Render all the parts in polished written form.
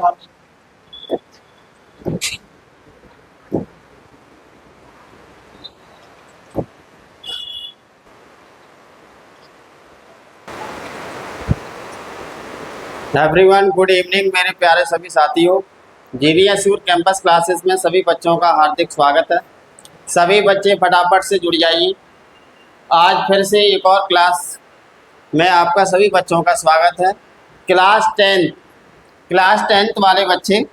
था। Everyone good evening मेरे प्यारे सभी साथियों। जीवीएसयूर कैंपस क्लासेस में सभी बच्चों का हार्दिक स्वागत है। सभी बच्चे फटाफट से जुड़ जाइए। आज फिर से एक और क्लास में आपका सभी बच्चों का स्वागत है। क्लास टेंथ वाले बच्चे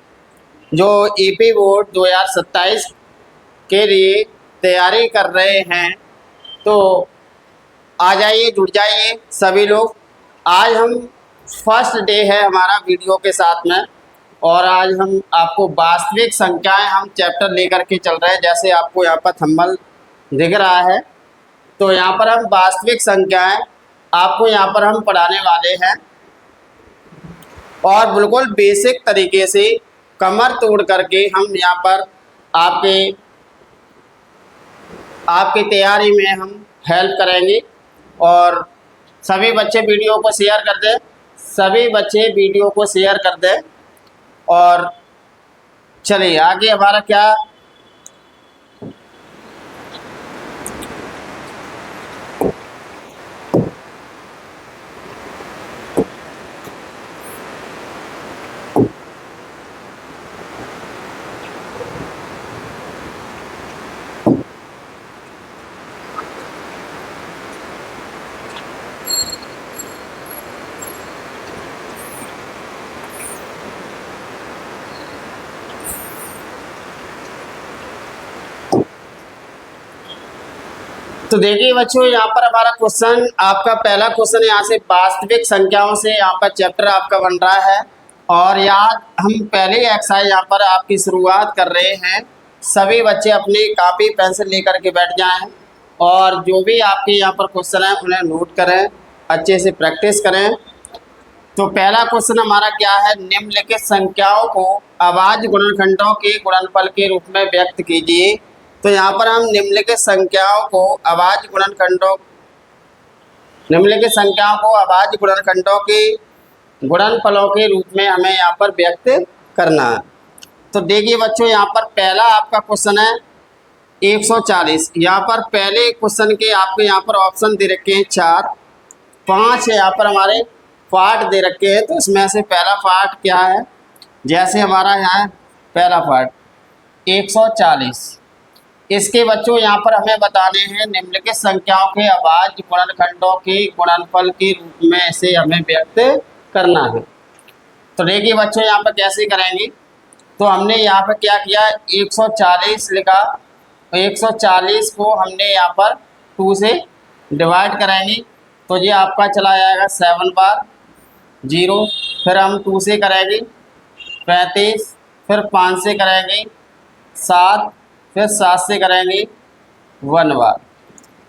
जो ईपी बोर्ड 2027 के लिए तैयारी कर रहे हैं तो आ जाइए, जुड़ जाइए सभी लोग। आज हम फर्स्ट डे है हमारा वीडियो के साथ में, और आज हम आपको वास्तविक संख्याएं हम चैप्टर लेकर के चल रहे हैं। जैसे आपको यहाँ पर थंबनेल दिख रहा है, तो यहाँ पर हम वास्तविक संख्याएं आपको यहाँ पर हम पढ़ाने वाले हैं, और बिल्कुल बेसिक तरीके से कमर तोड़ करके हम यहाँ पर आपकी तैयारी में हम हेल्प करेंगे। और सभी बच्चे वीडियो को शेयर कर दें, सभी बच्चे वीडियो को शेयर कर दें। और चलिए आगे हमारा क्या तो देखिए बच्चों, यहाँ पर हमारा क्वेश्चन, आपका पहला क्वेश्चन यहाँ से वास्तविक संख्याओं से यहाँ पर चैप्टर आपका बन रहा है। और यहाँ हम पहले एक्सरसाइज यहाँ पर आपकी शुरुआत कर रहे हैं। सभी बच्चे अपनी कॉपी पेंसिल लेकर के बैठ जाएं, और जो भी आपके यहाँ पर क्वेश्चन है उन्हें नोट करें, अच्छे से प्रैक्टिस करें। तो पहला क्वेश्चन हमारा क्या है, निम्नलिखित संख्याओं को अभाज्य गुणनखंडों के गुणनफल के रूप में व्यक्त कीजिए। तो यहाँ पर हम निम्नलिखित संख्याओं को अभाज्य गुणनखंडों के गुणनफलों के रूप में हमें यहाँ पर व्यक्त करना है। तो देखिए बच्चों, यहाँ पर पहला आपका क्वेश्चन है 140। यहाँ पर पहले क्वेश्चन के आपके यहाँ पर ऑप्शन दे रखे हैं 4, 5 है यहाँ पर हमारे पार्ट दे रखे हैं। तो इसमें से पहला पार्ट क्या है, जैसे हमारा यहाँ पहला पार्ट 140, इसके बच्चों यहाँ पर हमें बताने हैं निम्नलिखित संख्याओं के अभाज्य गुणनखंडों के गुणनफल के रूप में इसे हमें व्यक्त करना है। तो देखिए बच्चों, यहाँ पर कैसे करेंगे। तो हमने यहाँ पर क्या किया, 140 लिखा, 140 को हमने यहाँ पर 2 से डिवाइड करेंगे। तो ये आपका चला जाएगा 7 बार 0, फिर हम 2 से करेंगे 35, फिर 5 से करेंगे 7, फिर 7 से करेंगे 1 बार।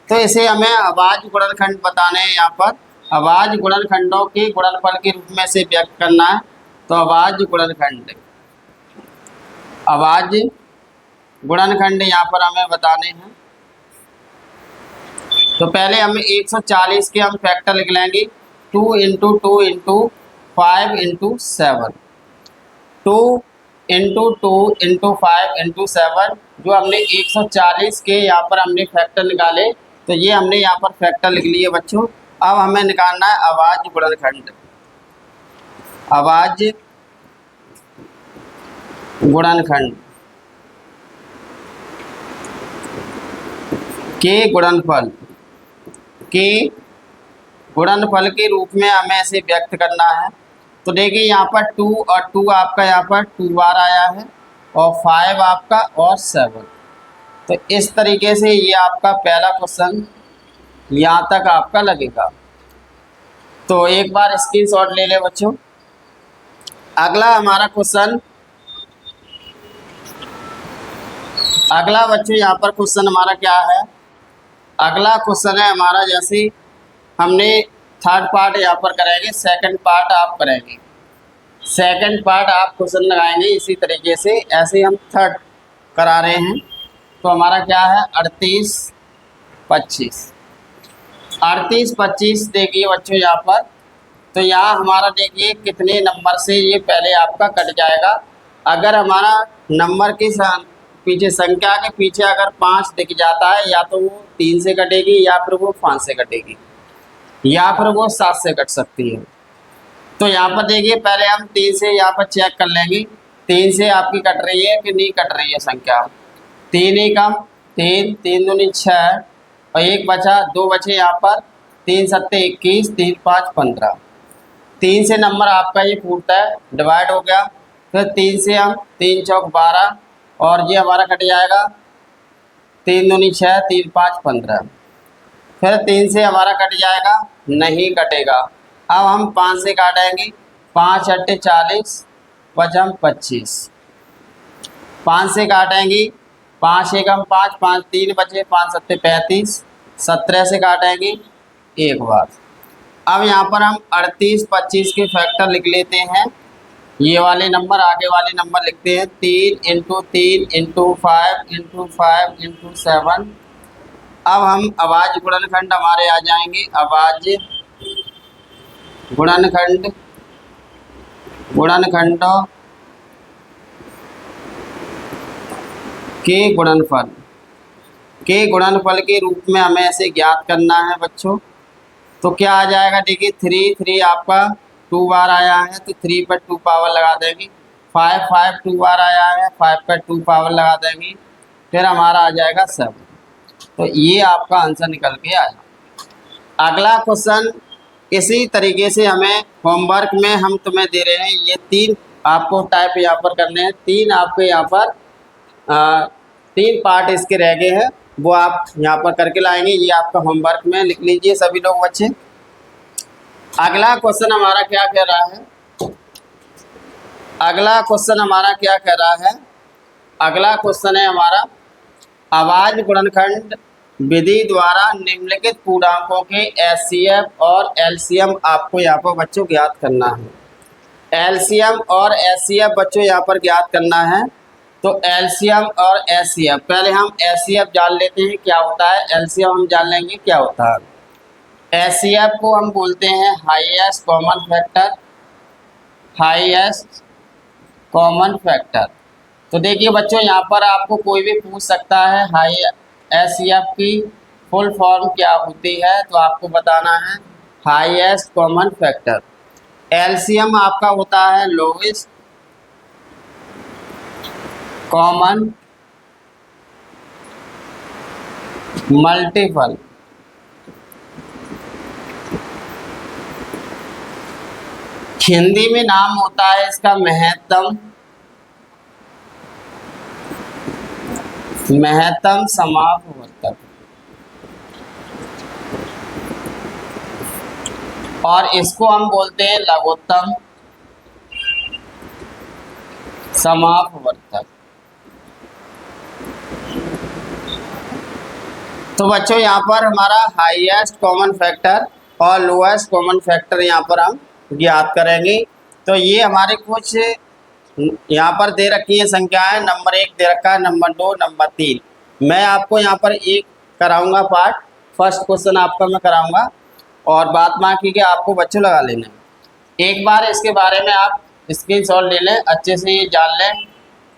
तो इसे हमें अभाज्य गुणनखंड बताने हैं। यहाँ पर अभाज्य गुणनखंडों के गुणनफल के रूप में से व्यक्त करना है। तो अभाज्य गुणनखंड यहाँ पर हमें बताने हैं। तो पहले हमें 140 के हम फैक्टर लिख लेंगे, 2 × 2 × 5 × 7, 2 × 2 × 5 × 7। जो हमने 140 के यहाँ पर हमने फैक्टर निकाले, तो ये हमने यहाँ पर फैक्टर लिख लिए बच्चों। अब हमें निकालना है अभाज्य गुणनखंड, अभाज्य गुणनखंड के गुणनफल के रूप में हमें इसे व्यक्त करना है। तो देखिए यहाँ पर 2 और 2 आपका यहाँ पर 2 बार आया है, और 5 आपका और 7। तो इस तरीके से ये आपका पहला क्वेश्चन यहाँ तक आपका लगेगा। तो एक बार स्क्रीनशॉट ले ले बच्चों। अगला हमारा क्वेश्चन, अगला बच्चों यहाँ पर क्वेश्चन हमारा क्या है, अगला क्वेश्चन है हमारा, जैसे हमने थर्ड पार्ट यहाँ पर करेंगे, सेकंड पार्ट आप करेंगे, सेकंड पार्ट आप क्वेश्चन लगाएंगे। इसी तरीके से ऐसे हम थर्ड करा रहे हैं। तो हमारा क्या है 38, 25, 38, 25। देखिए बच्चों यहाँ पर तो यहाँ हमारा देखिए कितने नंबर से ये पहले आपका कट जाएगा। अगर हमारा नंबर के पीछे संख्या के पीछे अगर 5 दिख जाता है, या तो वो 3 से कटेगी, या फिर वो 5 से कटेगी, या फिर वो 7 से कट सकती है। तो यहाँ पर देखिए पहले हम 3 से यहाँ पर चेक कर लेंगे, 3 से आपकी कट रही है कि नहीं कट रही है संख्या। 3 ही कम 3, 3 दूनी 6 और 1 बचा, 2 बचे यहाँ पर, 3 सत्ते 21, 3 5 15। 3 से नंबर आपका ये फूटता है, डिवाइड हो गया। फिर 3 से हम 3 चौक 12 और ये हमारा कट जाएगा, 3 दूनी 6, 3 5 15। फिर 3 से हमारा कट जाएगा, नहीं कटेगा। अब हम 5 से काटेंगे, 5 अट्ठे 40, पचम 25। 5 से काटेंगे, 5 एकम 5, 5 3 बचे, 5 सत्ते 35। 17 से काटेंगे एक बार। अब यहाँ पर हम 38 25 के फैक्टर लिख लेते हैं। ये वाले नंबर, आगे वाले नंबर लिखते हैं 3 × 3 × 5 × 5 × 7। अब हम अभाज्य गुणनखंड हमारे आ जाएंगे। अभाज्य गुणनखंड, गुणनखंडों के गुणनफल, के गुणनफल के रूप में हमें ऐसे ज्ञात करना है बच्चों। तो क्या आ जाएगा, देखिए 3 3 आपका 2 बार आया है तो 3 पर 2 पावर लगा देंगे। 5 5 2 बार आया है, 5 पर 2 पावर लगा देंगे। फिर हमारा आ जाएगा 7। तो ये आपका आंसर निकल के आया। अगला क्वेश्चन इसी तरीके से हमें होमवर्क में हम तुम्हें दे रहे हैं, ये 3 आपको टाइप यहाँ पर करने हैं। 3 आपके यहाँ पर 3 पार्ट इसके रह गए हैं, वो आप यहाँ पर करके लाएंगे। ये आपका होमवर्क में लिख लीजिए सभी लोग बच्चे। अगला क्वेश्चन हमारा क्या कह रहा है, अगला क्वेश्चन हमारा क्या कह रहा है, अगला क्वेश्चन है हमारा अभाज्य गुणनखंड विधि द्वारा निम्नलिखित पूर्णांकों के एचसीएफ और एलसीएम आपको यहाँ पर बच्चों ज्ञात करना है। एलसीएम और एचसीएफ बच्चों यहाँ पर ज्ञात करना है। तो एलसीएम और एचसीएफ, पहले हम एचसीएफ जान लेते हैं क्या होता है, एलसीएम हम जान लेंगे क्या होता है। एचसीएफ को हम बोलते हैं highest common factor, highest common factor. तो देखिए बच्चों यहाँ पर आपको कोई भी पूछ सकता है हाई एचसीएफ की फुल फॉर्म क्या होती है, तो आपको बताना है हाईएस्ट कॉमन फैक्टर। एलसीएम आपका होता है लोएस्ट कॉमन मल्टीपल। हिंदी में नाम होता है इसका महत्तम, महत्तम समापवर्तक। और इसको हम बोलते हैं लघुत्तम समापवर्तक। तो बच्चों यहाँ पर हमारा हाईएस्ट कॉमन फैक्टर और लोएस्ट कॉमन फैक्टर यहाँ पर हम ज्ञात करेंगे। तो ये हमारे कुछ यहाँ पर दे रखी है संख्याएं। नंबर 1 दे रखा है, नंबर 2, नंबर 3। मैं आपको यहाँ पर एक कराऊंगा पार्ट, फर्स्ट क्वेश्चन आपका मैं कराऊंगा और बात बाकी के आपको बच्चों लगा लेना। एक बार इसके बारे में आप स्क्रीनशॉट ले लें, अच्छे से ये जान लें।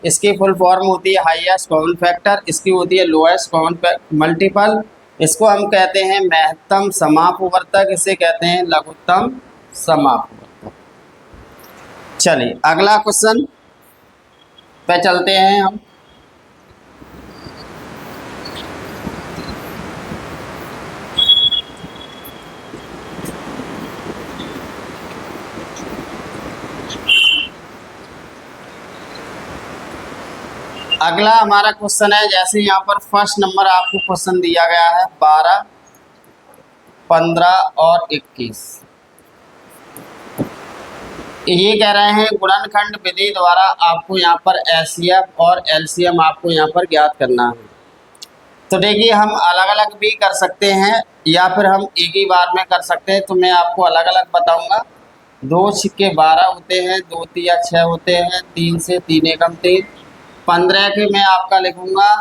इसकी फुल फॉर्म होती है हाईएस्ट कॉमन फैक्टर, इसकी होती है लोएस्ट कॉमन मल्टीपल, इसको हम कहते हैं महत्तम समापवर्तक, इसे कहते हैं लघुत्तम समापवर्तक। चलिए अगला क्वेश्चन पे चलते हैं हम। अगला हमारा क्वेश्चन है, जैसे यहाँ पर फर्स्ट नंबर आपको क्वेश्चन दिया गया है 12, 15 और 21। ये कह रहे हैं गुणनखंड विधि द्वारा आपको यहाँ पर एचसीएफ और एलसीएम आपको यहाँ पर ज्ञात करना है। तो देखिए हम अलग अलग भी कर सकते हैं या फिर हम एक ही बार में कर सकते हैं। तो मैं आपको अलग अलग बताऊंगा। 2 सिक्के 12 होते हैं, 2 तिया 6 होते हैं, 3 से 3 एकम 3। 15 के मैं आपका लिखूंगा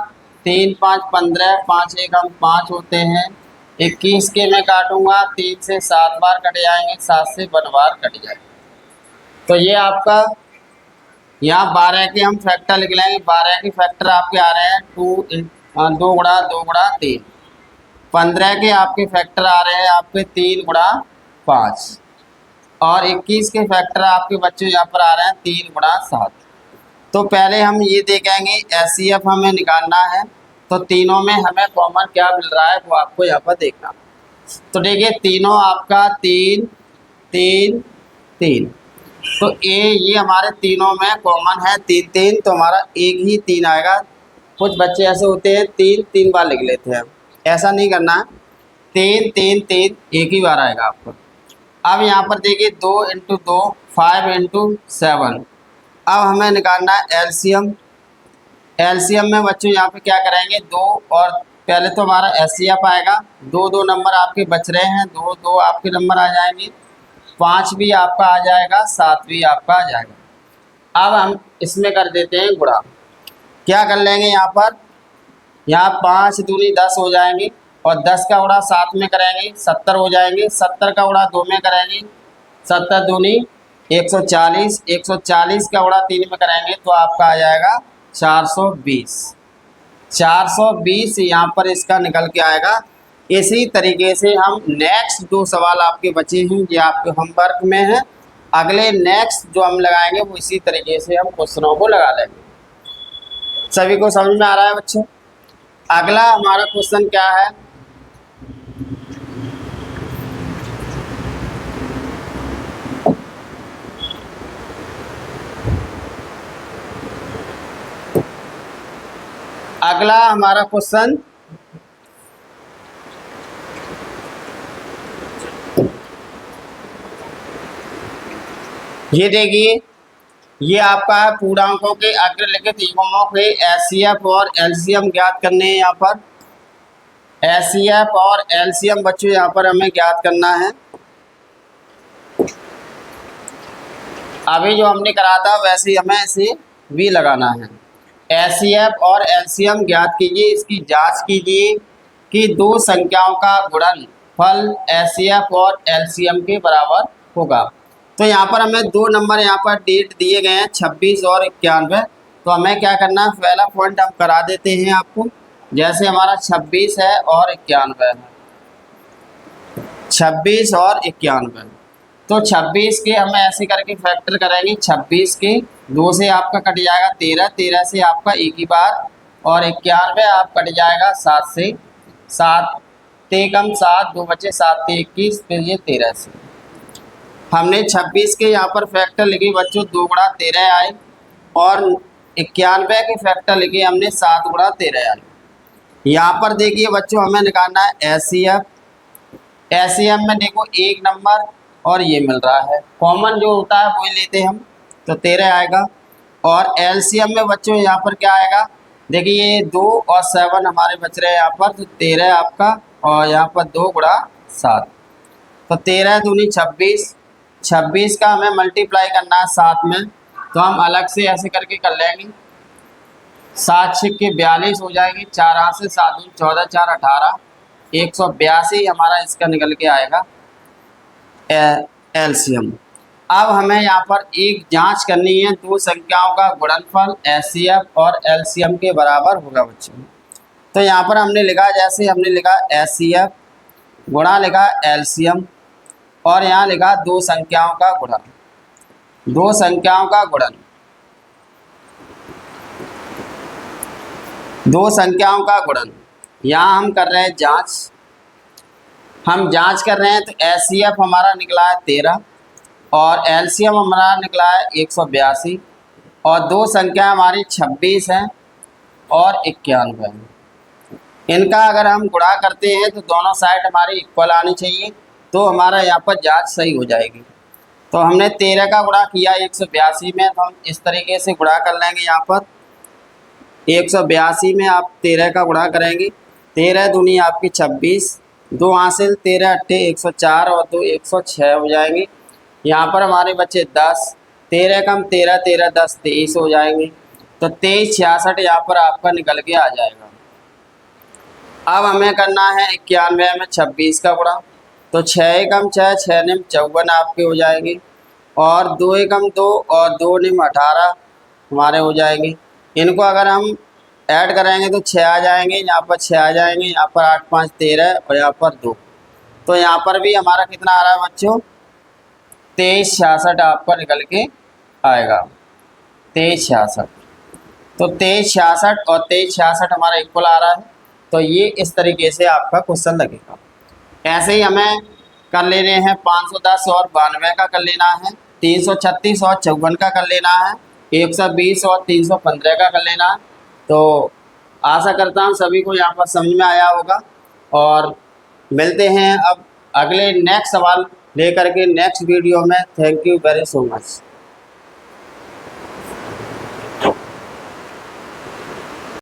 3 5 15, 5 एकम 5 होते हैं, 21 के मैं काटूंगा, 3 से 7 बार कट जाएंगे, 7 से 1 बार कट जाएंगे। तो ये आपका यहाँ 12 के हम फैक्टर लिख लेंगे। 12 के फैक्टर आपके आ रहे हैं 2 गुणा 2 गुणा 3। 15 के आपके फैक्टर आ रहे हैं आपके 3 गुणा 5। और 21 के फैक्टर आपके बच्चों यहाँ पर आ रहे हैं 3 गुणा 7। तो पहले हम ये देखेंगे एचसीएफ हमें निकालना है, तो तीनों में हमें कॉमन क्या मिल रहा है वो आपको यहाँ पर देखना। तो देखिए तीनों आपका 3 3 3, तो ये हमारे तीनों में कॉमन है 3 3, तो हमारा एक ही 3 आएगा। कुछ बच्चे ऐसे होते हैं 3 3 बार लिख लेते हैं, ऐसा नहीं करना है। 3 3 3 एक ही बार आएगा आपको। अब यहाँ पर देखिए 2 × 2 5 × 7। अब हमें निकालना है एलसीएम। एलसीएम में बच्चों यहाँ पे क्या करेंगे 2, और पहले तो हमारा एचसीएफ आएगा। 2 2 नंबर आपके बच रहे हैं, 2 2 आपके नंबर आ जाएंगे, 5 भी आपका आ जाएगा, 7 भी आपका आ जाएगा। अब हम इसमें कर देते हैं गुणा। क्या कर लेंगे यहाँ पर, यहाँ 5 दूनी 10 हो जाएंगे, और 10 का गुणा 7 में करेंगे 70 हो जाएंगे, 70 का गुणा 2 में करेंगे 70 दूनी 140, 140 का गुणा 3 में करेंगे तो आपका आ जाएगा 420। 420 यहाँ पर इसका निकल के आएगा। इसी तरीके से हम नेक्स्ट 2 सवाल आपके बचे हैं, ये आपके होमवर्क में है। अगले नेक्स्ट जो हम लगाएंगे वो इसी तरीके से हम क्वेश्चनों को लगा लेंगे। सभी को समझ में आ रहा है बच्चों? अगला हमारा क्वेश्चन क्या है, अगला हमारा क्वेश्चन ये देखिए, ये आपका है पूर्णांकों के अग्रलिखित युग्मों के एचसीएफ और एलसीएम ज्ञात करने हैं। यहाँ पर एचसीएफ और एलसीएम बच्चों यहाँ पर हमें ज्ञात करना है। अभी जो हमने करा था वैसे ही हमें इसे भी लगाना है। एचसीएफ और एलसीएम ज्ञात कीजिए, इसकी जांच कीजिए कि 2 संख्याओं का गुणनफल एचसीएफ और एलसीएम के बराबर होगा। तो यहाँ पर हमें 2 नंबर यहाँ पर डेट दिए गए हैं 26 और 91। तो हमें क्या करना है, पहला पॉइंट हम करा देते हैं आपको। जैसे हमारा 26 है और 91 है, 26 और 91, तो 26 के हम ऐसे करके फैक्टर करेंगे। 26 के 2 से आपका कट जाएगा 13, 13 से आपका एक ही बार, और 91 आप कट जाएगा 7 से। 7 ते कम 7, 2 बचे 7 ते 21, फिर ये 13 से। हमने 26 के यहाँ पर फैक्टर लिखे बच्चों 2 गुणा 13 आए, और 91 के फैक्टर लिखे हमने 7 गुणा 13 आए। यहाँ पर देखिए बच्चों हमें निकालना है एचसीएफ। एचसीएफ में देखो 1 नंबर और ये मिल रहा है, कॉमन जो होता है वही लेते हैं हम, तो 13 आएगा। और एलसीएम में बच्चों यहाँ पर क्या आएगा, देखिए ये 2 और 7 हमारे बच रहे हैं यहाँ पर, तो 13 आपका, और यहाँ पर 2 गुणा 7, तो 13 दूनी 26। 26 का हमें मल्टीप्लाई करना है 7 में, तो हम अलग से ऐसे करके कर लेंगे। 7 छिक्के 42 हो जाएंगे, 4 हाथ से 7 दूनी 14, 4 18, 182 हमारा इसका निकल के आएगा एलसीएम। अब हमें यहाँ पर एक जांच करनी है, 2 संख्याओं का गुणनफल एचसीएफ और एलसीएम के बराबर होगा बच्चों। तो यहाँ पर हमने लिखा, जैसे हमने लिखा एचसीएफ गुणा लिखा एलसीएम, और यहाँ लिखा 2 संख्याओं का गुणन, 2 संख्याओं का गुणन, 2 संख्याओं का गुणन। यहाँ हम कर रहे हैं जांच, हम जांच कर रहे हैं। तो एचसीएफ हमारा निकला है 13, और एलसीएम हमारा निकला है 182, और 2 संख्या हमारी 26 हैं और 91 हैं। इनका अगर हम गुणा करते हैं तो दोनों साइड हमारी इक्वल आनी चाहिए, तो हमारा यहाँ पर जांच सही हो जाएगी। तो हमने 13 का गुणा किया 182 में, तो हम इस तरीके से गुणा कर लेंगे। यहाँ पर 182 में आप 13 का गुणा करेंगे, 13 दूनी आपकी 26, 2 हासिल 13 अट्ठे 104, और 2 106 हो जाएंगे। यहाँ पर हमारे बच्चे 10, 13 कम 13, 13 10 23 हो जाएंगे, तो 23 66 यहाँ पर आपका निकल के आ जाएगा। अब हमें करना है 91 में 26 का गुणा। तो 6 एकम 6, 6 निम 54 आपके हो जाएगी, और 2 एकम 2 और 2 निम 18 हमारे हो जाएंगे। इनको अगर हम ऐड कराएंगे तो 6 आ जाएंगे, यहाँ पर 6 आ जाएंगे, यहाँ पर 8 5 13 और यहाँ पर 2। तो यहाँ पर भी हमारा कितना आ रहा है बच्चों, 2366 आपका निकल के आएगा, 2366। तो 2366 और 2366 हमारा इक्वल आ रहा है। तो ये इस तरीके से आपका क्वेश्चन लगेगा। ऐसे ही हमें कर लेने हैं 510 और 92 का कर लेना है, 336 और 54 का कर लेना है, 120 और 315 का कर लेना है। तो आशा करता हूँ सभी को यहाँ पर समझ में आया होगा, और मिलते हैं अब अगले नेक्स्ट सवाल लेकर के नेक्स्ट वीडियो में। Thank you very so much.